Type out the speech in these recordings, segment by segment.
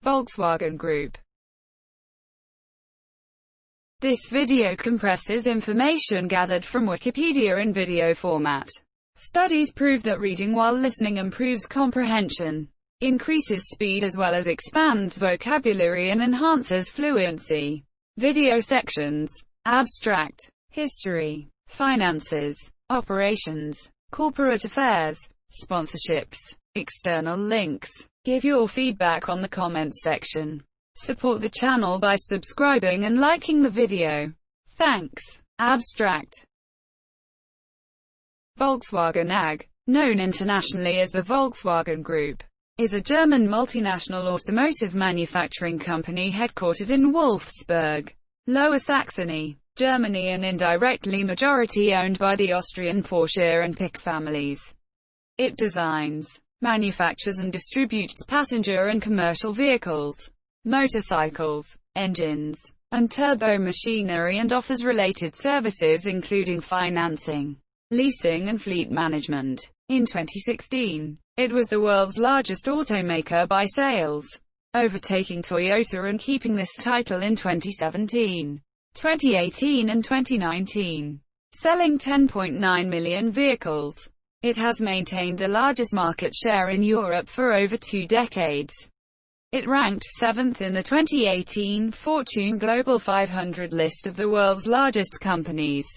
Volkswagen Group. This video compresses information gathered from Wikipedia in video format. Studies prove that reading while listening improves comprehension, increases speed as well as expands vocabulary and enhances fluency. Video sections: abstract, history, finances, operations, corporate affairs, sponsorships, external links. Give your feedback on the comments section. Support the channel by subscribing and liking the video. Thanks. Abstract. Volkswagen AG, known internationally as the Volkswagen Group, is a German multinational automotive manufacturing company headquartered in Wolfsburg, Lower Saxony, Germany, and indirectly majority owned by the Austrian Porsche and Pick families. It designs, manufactures and distributes passenger and commercial vehicles, motorcycles, engines, and turbo machinery, and offers related services including financing, leasing and fleet management. In 2016, it was the world's largest automaker by sales, overtaking Toyota and keeping this title in 2017, 2018 and 2019, selling 10.9 million vehicles. It has maintained the largest market share in Europe for over 2 decades. It ranked 7th in the 2018 Fortune Global 500 list of the world's largest companies.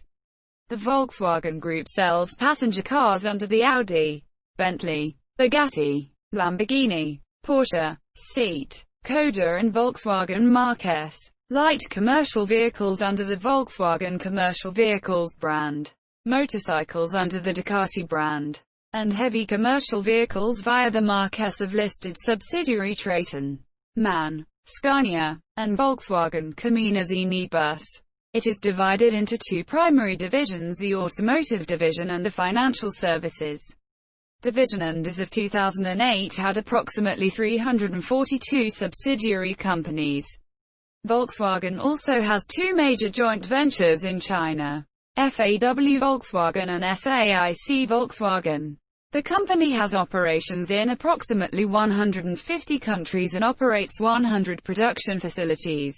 The Volkswagen Group sells passenger cars under the Audi, Bentley, Bugatti, Lamborghini, Porsche, Seat, Skoda and Volkswagen Marques, light commercial vehicles under the Volkswagen Commercial Vehicles brand, motorcycles under the Ducati brand, and heavy commercial vehicles via the Marques of listed subsidiary Traton, MAN, Scania, and Volkswagen Caminhões Bus. It is divided into 2 primary divisions: the automotive division and the financial services division, and as of 2008 had approximately 342 subsidiary companies. Volkswagen also has 2 major joint ventures in China: FAW Volkswagen and SAIC Volkswagen. The company has operations in approximately 150 countries and operates 100 production facilities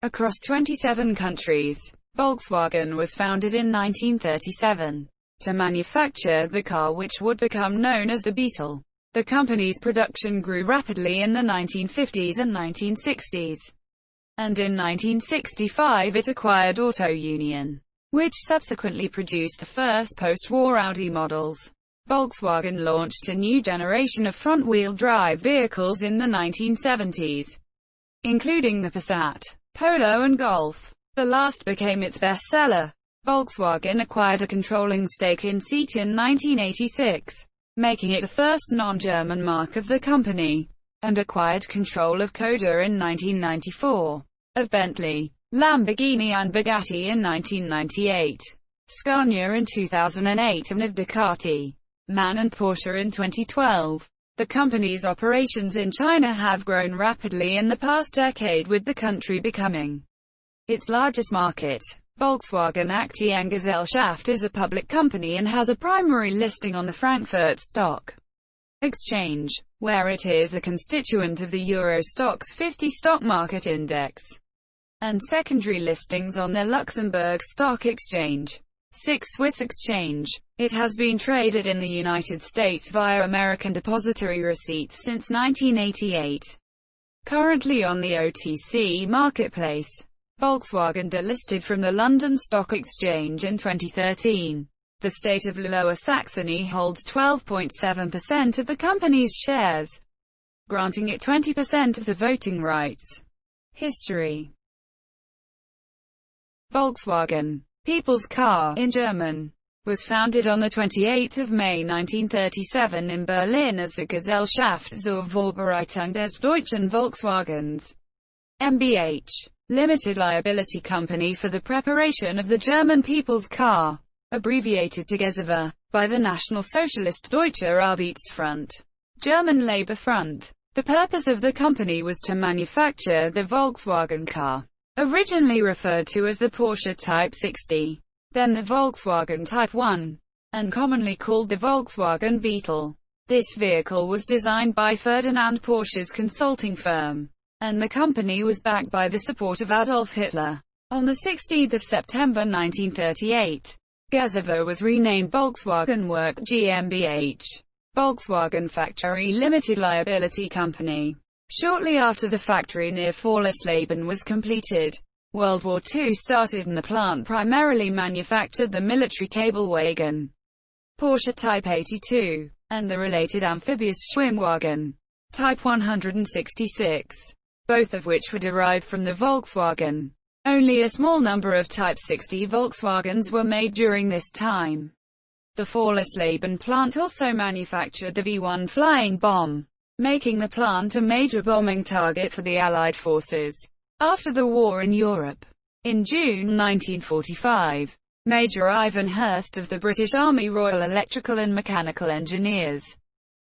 across 27 countries. Volkswagen was founded in 1937 to manufacture the car which would become known as the Beetle. The company's production grew rapidly in the 1950s and 1960s, and in 1965 it acquired Auto Union, which subsequently produced the first post-war Audi models. Volkswagen launched a new generation of front-wheel drive vehicles in the 1970s, including the Passat, Polo and Golf. The last became its bestseller. Volkswagen acquired a controlling stake in Seat in 1986, making it the first non-German mark of the company, and acquired control of Skoda in 1994, of Bentley, Lamborghini and Bugatti in 1998, Scania in 2008 and of Ducati, MAN and Porsche in 2012. The company's operations in China have grown rapidly in the past decade, with the country becoming its largest market. Volkswagen Aktiengesellschaft is a public company and has a primary listing on the Frankfurt Stock Exchange, where it is a constituent of the Euro Stoxx 50 stock market index, and secondary listings on the Luxembourg Stock Exchange, SIX Swiss Exchange. It has been traded in the United States via American Depository Receipts since 1988. Currently on the OTC marketplace, Volkswagen delisted from the London Stock Exchange in 2013. The state of Lower Saxony holds 12.7% of the company's shares, granting it 20% of the voting rights. History. Volkswagen, People's Car in German, was founded on 28 May 1937 in Berlin as the Gesellschaft zur Vorbereitung des deutschen Volkswagens mbH. Limited Liability Company for the preparation of the German People's Car, abbreviated to GESW, by the National Socialist Deutsche Arbeitsfront, German Labour Front. The purpose of the company was to manufacture the Volkswagen car, originally referred to as the Porsche Type 60, then the Volkswagen Type 1, and commonly called the Volkswagen Beetle. This vehicle was designed by Ferdinand Porsche's consulting firm, and the company was backed by the support of Adolf Hitler. On 16 September 1938, Gazova was renamed Volkswagen Work GmbH, Volkswagen Factory Limited Liability Company. Shortly after the factory near Vorlesleben was completed, World War II started and the plant primarily manufactured the military cable wagon, Porsche Type 82, and the related amphibious Schwimmwagen, Type 166, both of which were derived from the Volkswagen. Only a small number of Type 60 Volkswagens were made during this time. The Vorlesleben plant also manufactured the V-1 flying bomb, making the plant a major bombing target for the Allied forces. After the war in Europe, in June 1945, Major Ivan Hurst of the British Army Royal Electrical and Mechanical Engineers,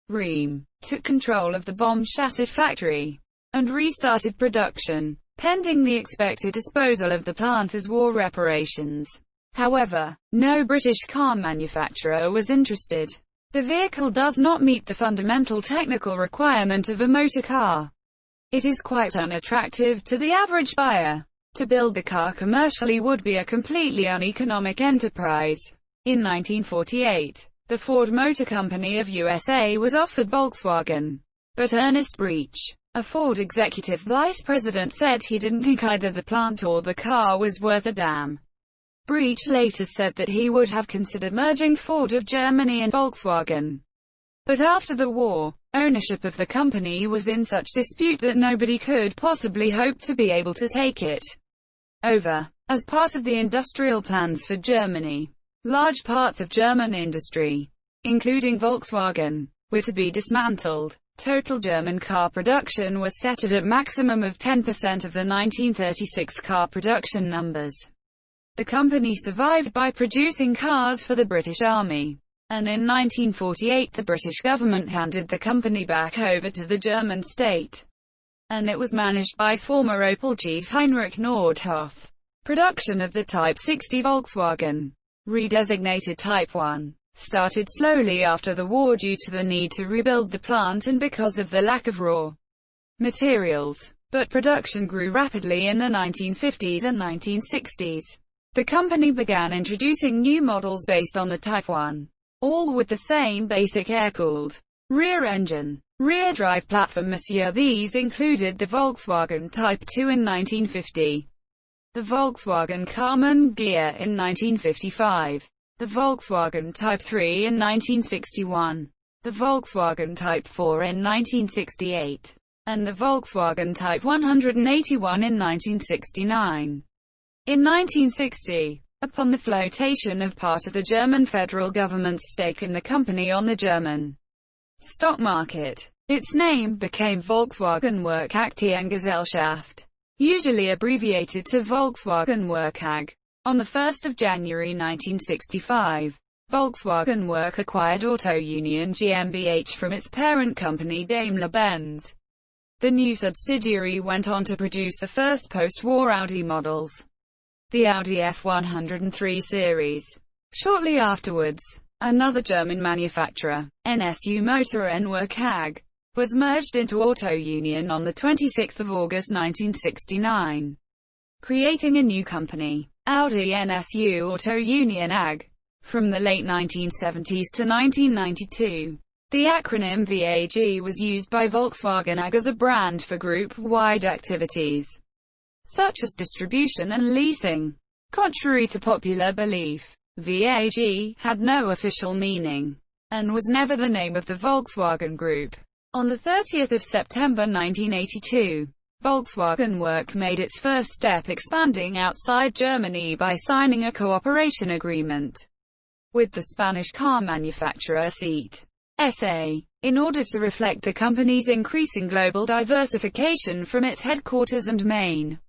REM, took control of the bomb-shattered factory, and restarted production, pending the expected disposal of the plant as war reparations. However, no British car manufacturer was interested. The vehicle does not meet the fundamental technical requirement of a motor car. It is quite unattractive to the average buyer. To build the car commercially would be a completely uneconomic enterprise. In 1948, the Ford Motor Company of USA was offered Volkswagen, but Ernest Breech, a Ford executive vice president, said he didn't think either the plant or the car was worth a damn. Breech later said that he would have considered merging Ford of Germany and Volkswagen. But after the war, ownership of the company was in such dispute that nobody could possibly hope to be able to take it over. As part of the industrial plans for Germany, large parts of German industry, including Volkswagen, were to be dismantled. Total German car production was set at a maximum of 10% of the 1936 car production numbers. The company survived by producing cars for the British Army, and in 1948 the British government handed the company back over to the German state, and it was managed by former Opel chief Heinrich Nordhoff. Production of the Type 60 Volkswagen, redesignated Type 1, started slowly after the war due to the need to rebuild the plant and because of the lack of raw materials, but production grew rapidly in the 1950s and 1960s. The company began introducing new models based on the Type 1, all with the same basic air-cooled rear engine, rear drive platform. These included the Volkswagen Type 2 in 1950, the Volkswagen Karmann Ghia in 1955, the Volkswagen Type 3 in 1961, the Volkswagen Type 4 in 1968, and the Volkswagen Type 181 in 1969. In 1960, upon the flotation of part of the German federal government's stake in the company on the German stock market, its name became Volkswagen Work Aktiengesellschaft, usually abbreviated to Volkswagen Work AG. On 1 January 1965, Volkswagen Work acquired Auto Union GmbH from its parent company Daimler-Benz. The new subsidiary went on to produce the first post-war Audi models, the Audi F103 series. Shortly afterwards, another German manufacturer, NSU Motor and Work AG, was merged into Auto Union on 26 August 1969, creating a new company, Audi NSU Auto Union AG. From the late 1970s to 1992, the acronym VAG was used by Volkswagen AG as a brand for group-wide activities, such as distribution and leasing. Contrary to popular belief, VAG had no official meaning, and was never the name of the Volkswagen Group. On 30 September 1982, Volkswagen Work made its first step expanding outside Germany by signing a cooperation agreement with the Spanish car manufacturer SEAT SA, in order to reflect the company's increasing global diversification from its headquarters and main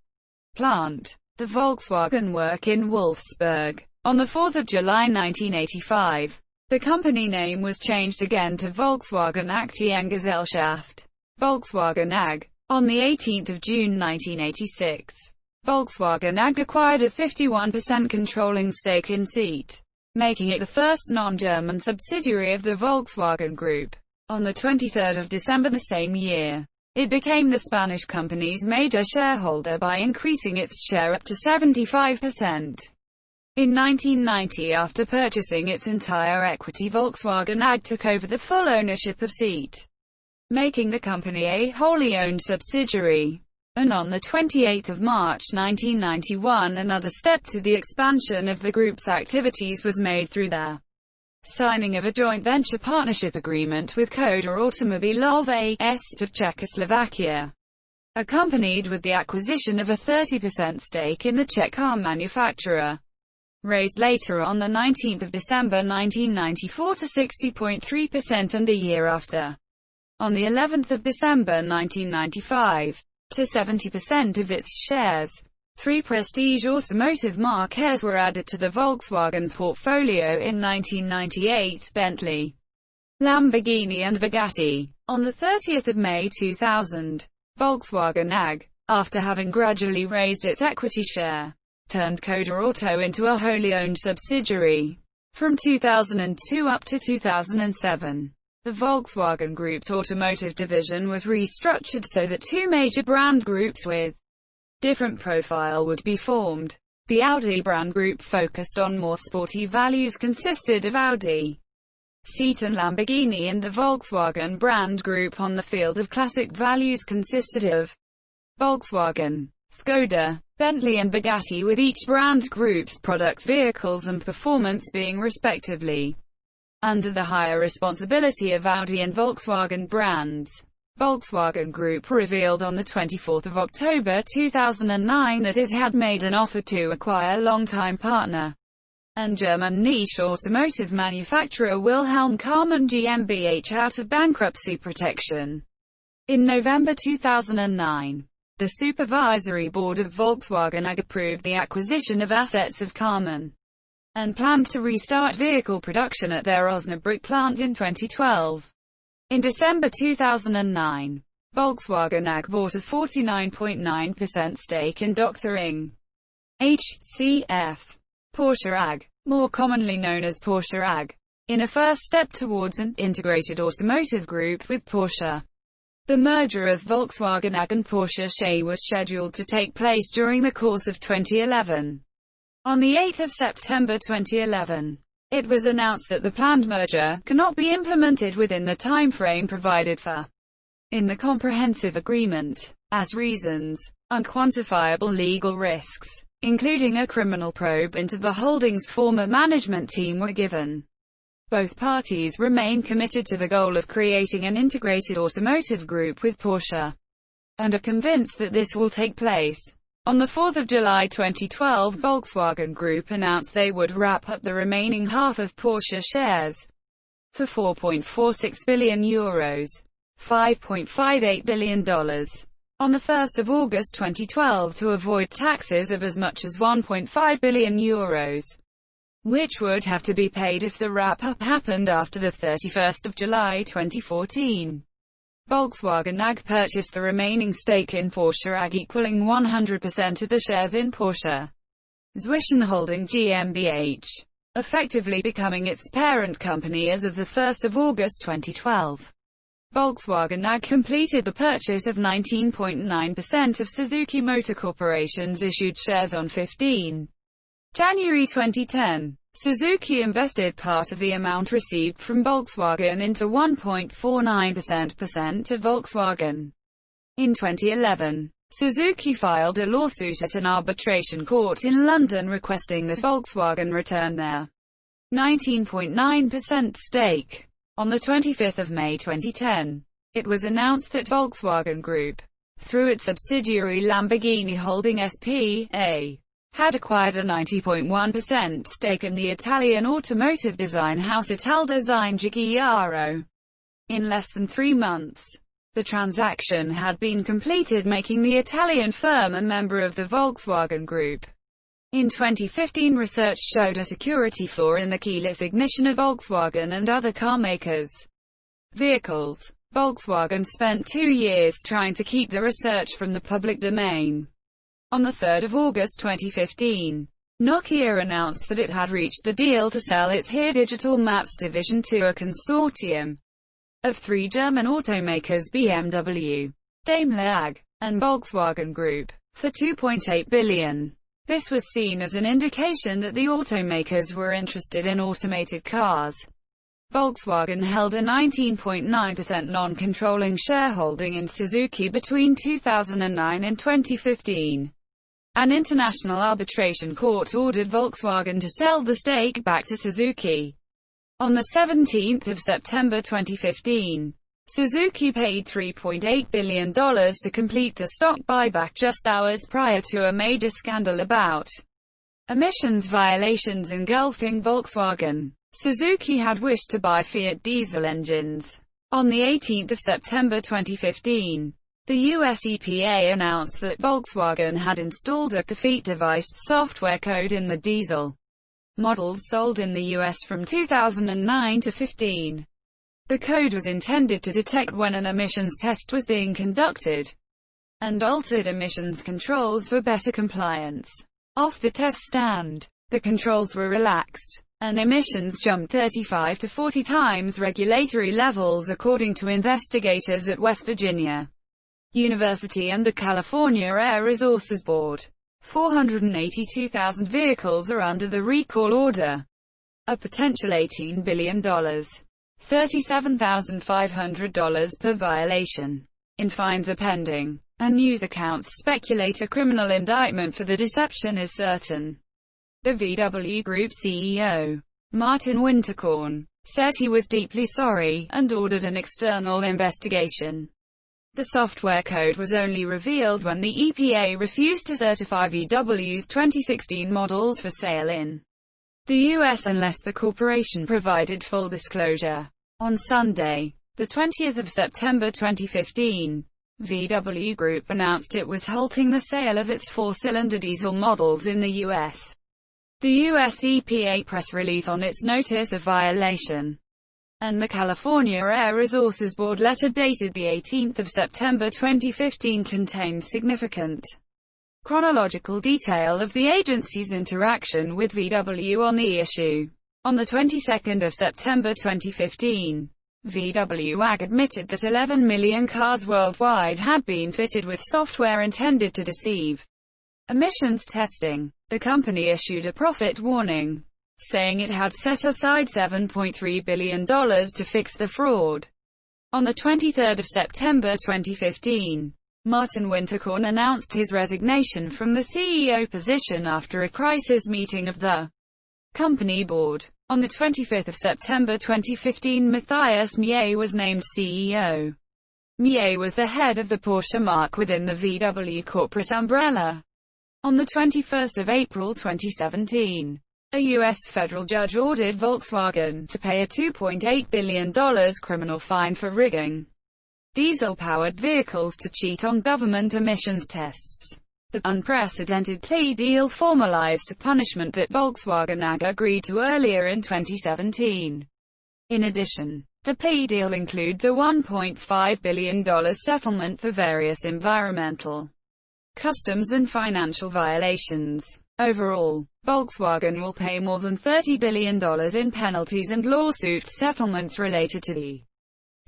plant, the Volkswagen Work in Wolfsburg. On 4 July 1985, the company name was changed again to Volkswagen Aktiengesellschaft, Volkswagen AG. On 18 June 1986, Volkswagen AG acquired a 51% controlling stake in SEAT, making it the first non-German subsidiary of the Volkswagen Group. On the 23rd of December the same year, it became the Spanish company's major shareholder by increasing its share up to 75%. In 1990, after purchasing its entire equity, Volkswagen AG took over the full ownership of SEAT, making the company a wholly owned subsidiary. And on the 28th of March 1991, another step to the expansion of the group's activities was made through their signing of a joint venture partnership agreement with Škoda Automobilov a.s. of Czechoslovakia, accompanied with the acquisition of a 30% stake in the Czech car manufacturer, raised later on the 19th of December 1994 to 60.3%, and the year after, on the 11th of December 1995, to 70% of its shares. 3 prestige automotive marques were added to the Volkswagen portfolio in 1998: Bentley, Lamborghini and Bugatti. On the 30th of May 2000, Volkswagen AG, after having gradually raised its equity share, turned Škoda Auto into a wholly owned subsidiary. From 2002 up to 2007, the Volkswagen Group's automotive division was restructured so that two major brand groups with different profile would be formed. The Audi brand group focused on more sporty values, consisted of Audi, SEAT and Lamborghini, and the Volkswagen brand group on the field of classic values consisted of Volkswagen, Škoda, Bentley and Bugatti, with each brand group's product, vehicles and performance being respectively under the higher responsibility of Audi and Volkswagen brands. Volkswagen Group revealed on the 24th of October 2009 that it had made an offer to acquire longtime partner and German niche automotive manufacturer Wilhelm Karmann GmbH out of bankruptcy protection. In November 2009, the Supervisory Board of Volkswagen AG approved the acquisition of assets of Karmann and planned to restart vehicle production at their Osnabrück plant in 2012. In December 2009, Volkswagen AG bought a 49.9% stake in Dr. Ing. HCF. Porsche AG, more commonly known as Porsche AG, in a first step towards an integrated automotive group with Porsche. The merger of Volkswagen AG and Porsche SE was scheduled to take place during the course of 2011. On the 8th of September 2011, it was announced that the planned merger cannot be implemented within the time frame provided for in the comprehensive agreement, as reasons: unquantifiable legal risks, including a criminal probe into the holding's former management team, were given. Both parties remain committed to the goal of creating an integrated automotive group with Porsche, and are convinced that this will take place. On the 4th of July 2012, Volkswagen Group announced they would wrap up the remaining half of Porsche shares for €4.46 billion, $5.58 billion, on the 1st of August 2012 to avoid taxes of as much as €1.5 billion, which would have to be paid if the wrap-up happened after the 31st of July 2014. Volkswagen AG purchased the remaining stake in Porsche AG, equaling 100% of the shares in Porsche Zwischenholding GmbH, effectively becoming its parent company as of the 1st of August 2012. Volkswagen AG completed the purchase of 19.9% of Suzuki Motor Corporation's issued shares on 15 January 2010. Suzuki invested part of the amount received from Volkswagen into 1.49% of Volkswagen. In 2011, Suzuki filed a lawsuit at an arbitration court in London requesting that Volkswagen return their 19.9% stake. On the 25th of May 2010, it was announced that Volkswagen Group, through its subsidiary Lamborghini Holding S.p.A., had acquired a 90.1% stake in the Italian automotive design house Italdesign Giugiaro. In less than 3 months, the transaction had been completed, making the Italian firm a member of the Volkswagen Group. In 2015, research showed a security flaw in the keyless ignition of Volkswagen and other car makers' vehicles. Volkswagen spent 2 years trying to keep the research from the public domain. On the 3rd of August 2015, Nokia announced that it had reached a deal to sell its HERE Digital Maps division to a consortium of three German automakers BMW, Daimler AG, and Volkswagen Group, for $2.8 billion. This was seen as an indication that the automakers were interested in automated cars. Volkswagen held a 19.9% non-controlling shareholding in Suzuki between 2009 and 2015. An international arbitration court ordered Volkswagen to sell the stake back to Suzuki. On 17 September 2015, Suzuki paid $3.8 billion to complete the stock buyback just hours prior to a major scandal about emissions violations engulfing Volkswagen. Suzuki had wished to buy Fiat diesel engines. On 18 September 2015, the US EPA announced that Volkswagen had installed a defeat-device software code in the diesel models sold in the US from 2009 to 15. The code was intended to detect when an emissions test was being conducted, and altered emissions controls for better compliance. Off the test stand, the controls were relaxed, and emissions jumped 35 to 40 times regulatory levels according to investigators at West Virginia University and the California Air Resources Board. 482,000 vehicles are under the recall order. A potential $18 billion. $37,500 per violation in fines are pending, and news accounts speculate a criminal indictment for the deception is certain. The VW Group CEO, Martin Winterkorn, said he was deeply sorry, and ordered an external investigation. The software code was only revealed when the EPA refused to certify VW's 2016 models for sale in the US unless the corporation provided full disclosure. On Sunday, the 20th of September 2015, VW Group announced it was halting the sale of its four-cylinder diesel models in the US. The US EPA press release on its notice of violation, and the California Air Resources Board letter dated the 18th of September 2015 contains significant chronological detail of the agency's interaction with VW on the issue. On the 22nd of September 2015, VW AG admitted that 11 million cars worldwide had been fitted with software intended to deceive emissions testing. The company issued a profit warning, saying it had set aside $7.3 billion to fix the fraud. On the 23rd of September 2015, Martin Winterkorn announced his resignation from the CEO position after a crisis meeting of the company board. On the 25th of September 2015, Matthias Mier was named CEO. Mier was the head of the Porsche marque within the VW corporate umbrella. On the 21st of April 2017, a U.S. federal judge ordered Volkswagen to pay a $2.8 billion criminal fine for rigging diesel-powered vehicles to cheat on government emissions tests. The unprecedented plea deal formalized a punishment that Volkswagen AG agreed to earlier in 2017. In addition, the plea deal includes a $1.5 billion settlement for various environmental, customs and financial violations. Overall, Volkswagen will pay more than $30 billion in penalties and lawsuit settlements related to the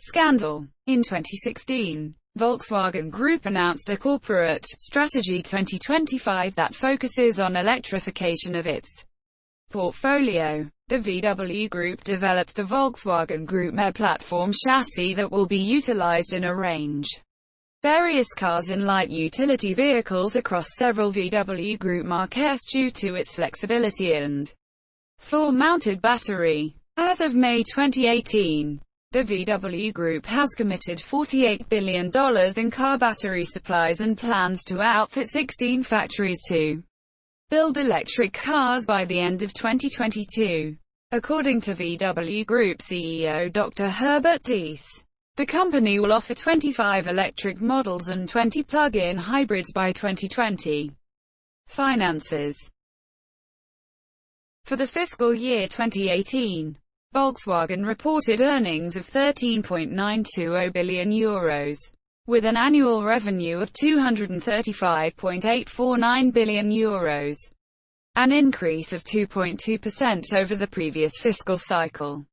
scandal. In 2016, Volkswagen Group announced a corporate strategy 2025 that focuses on electrification of its portfolio. The VW Group developed the Volkswagen Group Air platform chassis that will be utilized in a range various cars and light utility vehicles across several VW Group marques due to its flexibility and floor-mounted battery. As of May 2018, the VW Group has committed $48 billion in car battery supplies and plans to outfit 16 factories to build electric cars by the end of 2022. According to VW Group CEO Dr. Herbert Diess, the company will offer 25 electric models and 20 plug-in hybrids by 2020. Finances. For the fiscal year 2018, Volkswagen reported earnings of €13.920 billion, with an annual revenue of €235.849 billion, an increase of 2.2% over the previous fiscal cycle.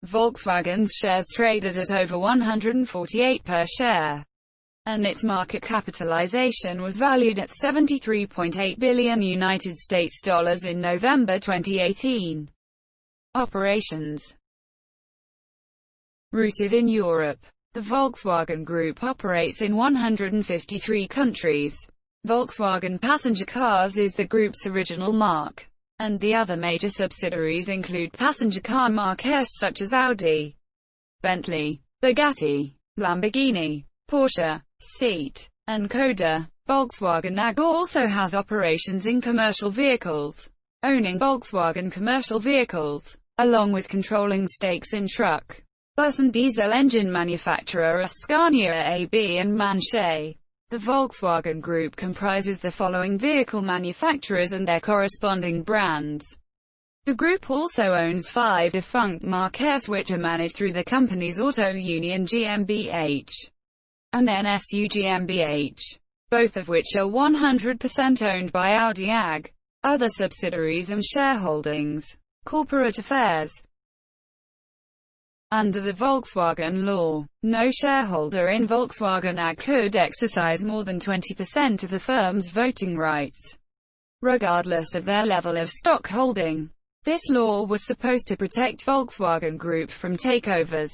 Volkswagen's shares traded at over 148 per share, and its market capitalization was valued at $73.8 billion United States dollars in November 2018. Operations. Rooted in Europe, the Volkswagen Group operates in 153 countries. Volkswagen Passenger Cars is the group's original marque, and the other major subsidiaries include passenger car marques such as Audi, Bentley, Bugatti, Lamborghini, Porsche, Seat, and Skoda. Volkswagen AG also has operations in commercial vehicles, owning Volkswagen Commercial Vehicles, along with controlling stakes in truck, bus and diesel engine manufacturer Scania AB and Manche. The Volkswagen Group comprises the following vehicle manufacturers and their corresponding brands. The group also owns 5 defunct marques which are managed through the company's Auto Union GmbH and NSU GmbH, both of which are 100% owned by Audi AG. Other subsidiaries and shareholdings. Corporate affairs. Under the Volkswagen law, no shareholder in Volkswagen AG could exercise more than 20% of the firm's voting rights, regardless of their level of stock holding. This law was supposed to protect Volkswagen Group from takeovers.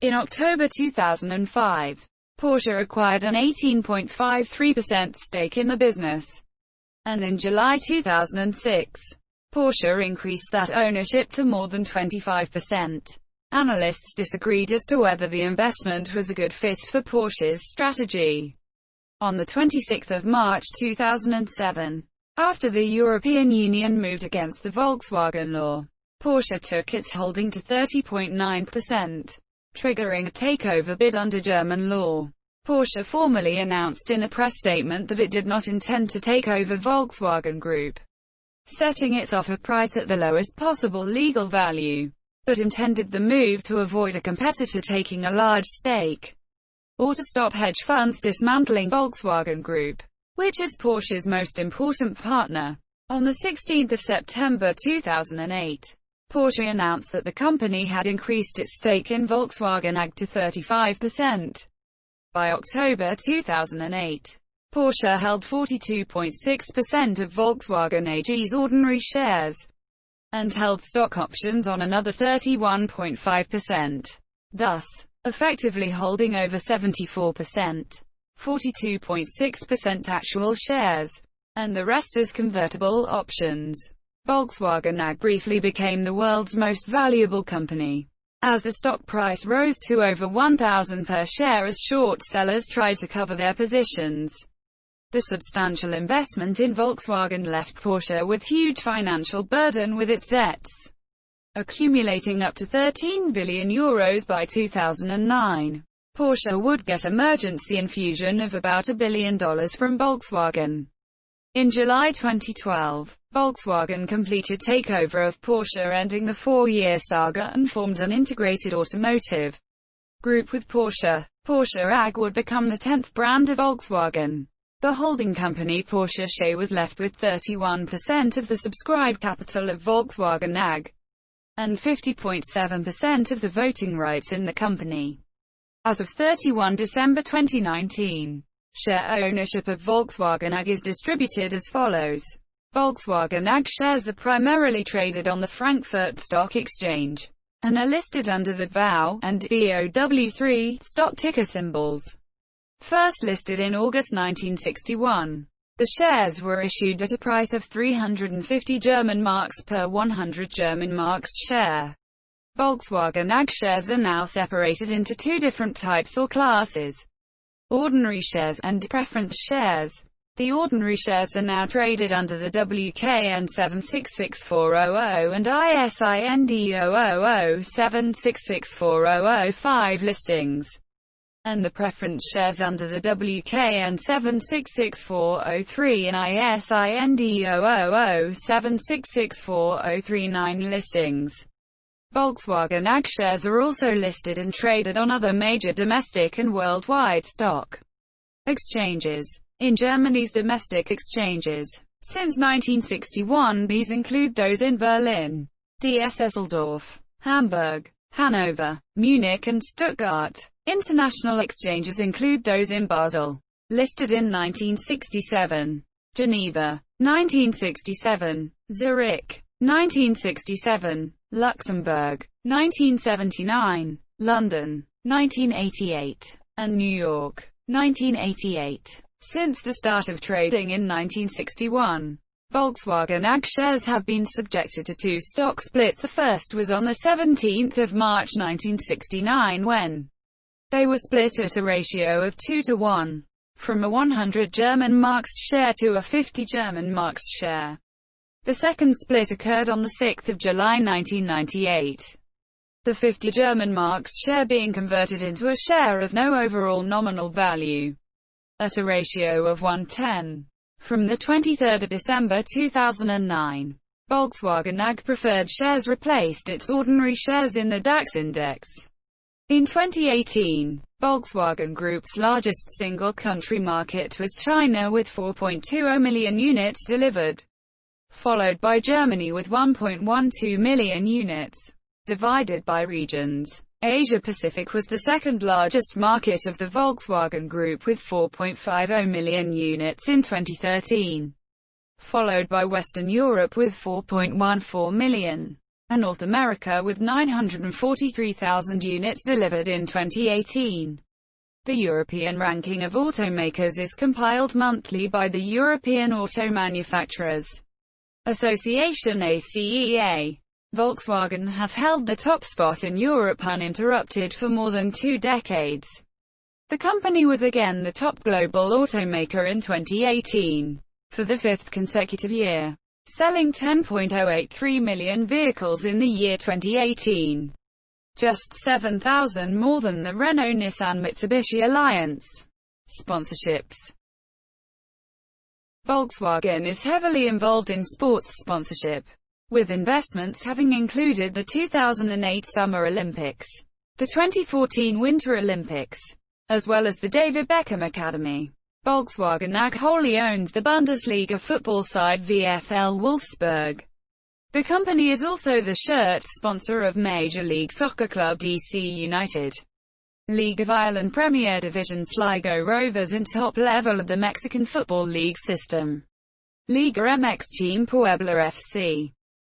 In October 2005, Porsche acquired an 18.53% stake in the business, and in July 2006, Porsche increased that ownership to more than 25%. Analysts disagreed as to whether the investment was a good fit for Porsche's strategy. On the 26th of March 2007, after the European Union moved against the Volkswagen law, Porsche took its holding to 30.9%, triggering a takeover bid under German law. Porsche formally announced in a press statement that it did not intend to take over Volkswagen Group, setting its offer price at the lowest possible legal value, but intended the move to avoid a competitor taking a large stake, or to stop hedge funds dismantling Volkswagen Group, which is Porsche's most important partner. On the 16th of September 2008, Porsche announced that the company had increased its stake in Volkswagen AG to 35%. By October 2008, Porsche held 42.6% of Volkswagen AG's ordinary shares, and held stock options on another 31.5%, thus, effectively holding over 74%, 42.6% actual shares, and the rest as convertible options. Volkswagen AG briefly became the world's most valuable company, as the stock price rose to over 1,000 per share as short sellers tried to cover their positions. The substantial investment in Volkswagen left Porsche with huge financial burden, with its debts accumulating up to €13 billion by 2009. Porsche would get emergency infusion of about $1 billion from Volkswagen. In July 2012, Volkswagen completed takeover of Porsche, ending the 4-year saga, and formed an integrated automotive group with Porsche. Porsche AG would become the 10th brand of Volkswagen. The holding company Porsche SE was left with 31% of the subscribed capital of Volkswagen AG, and 50.7% of the voting rights in the company. As of 31 December 2019, share ownership of Volkswagen AG is distributed as follows. Volkswagen AG shares are primarily traded on the Frankfurt Stock Exchange, and are listed under the VOW and BOW3 stock ticker symbols. First listed in August 1961, the shares were issued at a price of 350 German marks per 100 German marks share. Volkswagen AG shares are now separated into 2 different types or classes: ordinary shares and preference shares. The ordinary shares are now traded under the WKN 766400 and ISIN D00076640005 listings, and the preference shares under the WKN 766403 and ISIN D000766439 listings. Volkswagen AG shares are also listed and traded on other major domestic and worldwide stock exchanges. In Germany's domestic exchanges, since 1961, these include those in Berlin, Düsseldorf, Hamburg, Hanover, Munich and Stuttgart. International exchanges include those in Basel, listed in 1967, Geneva, 1967, Zurich, 1967, Luxembourg, 1979, London, 1988, and New York, 1988. Since the start of trading in 1961, Volkswagen AG shares have been subjected to two stock splits. The first was on 17 March 1969 when they were split at a ratio of 2:1, from a 100 German marks share to a 50 German marks share. The second split occurred on 6 July 1998. The 50 German marks share being converted into a share of no overall nominal value, at a ratio of 1:10. From 23 December 2009, Volkswagen AG preferred shares replaced its ordinary shares in the DAX index. In 2018, Volkswagen Group's largest single-country market was China with 4.20 million units delivered, followed by Germany with 1.12 million units. Divided by regions, Asia-Pacific was the second largest market of the Volkswagen Group with 4.50 million units in 2013, followed by Western Europe with 4.14 million, and North America with 943,000 units delivered in 2018. The European ranking of automakers is compiled monthly by the European Auto Manufacturers Association ACEA. Volkswagen has held the top spot in Europe uninterrupted for more than 2 decades. The company was again the top global automaker in 2018, for the 5th consecutive year, selling 10.083 million vehicles in the year 2018. Just 7,000 more than the Renault-Nissan-Mitsubishi Alliance. Sponsorships. Volkswagen is heavily involved in sports sponsorship, with investments having included the 2008 Summer Olympics, the 2014 Winter Olympics, as well as the David Beckham Academy. Volkswagen AG wholly owns the Bundesliga football side VfL Wolfsburg. The company is also the shirt sponsor of Major League Soccer club DC United, League of Ireland Premier Division Sligo Rovers and top level of the Mexican Football League system, Liga MX Team Puebla FC.